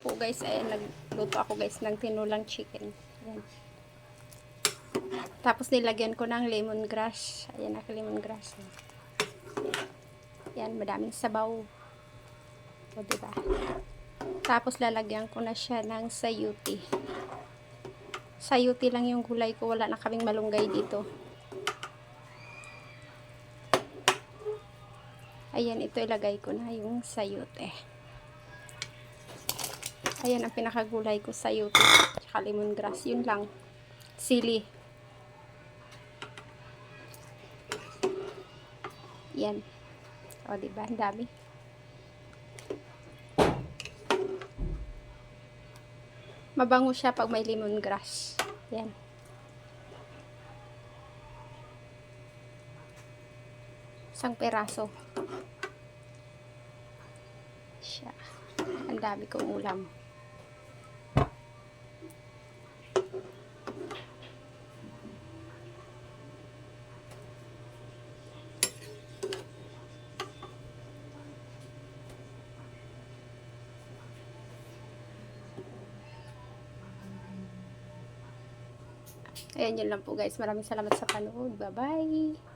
po guys, ayan, nagluto ako guys ng tinulang chicken. Ayan. Tapos nilagyan ko ng lemongrass. Ayan, naka-lemongrass. Ayan, madaming sabaw. O, diba? Tapos lalagyan ko na siya ng sayuti. Sayuti lang yung gulay ko. Wala na kaming malunggay dito. Ayan, ito ilagay ko na yung sayuti. Ayan, ang pinakagulay ko, sayuti. Tsaka lemongrass. Yun lang. Sili. Yan. O, diba? Ang dami. Mabango siya pag may lemongrass. Yan. Isang peraso. Siya. Ang dami kong ulam. Ayan, yun lang po guys. Maraming salamat sa panood. Bye-bye!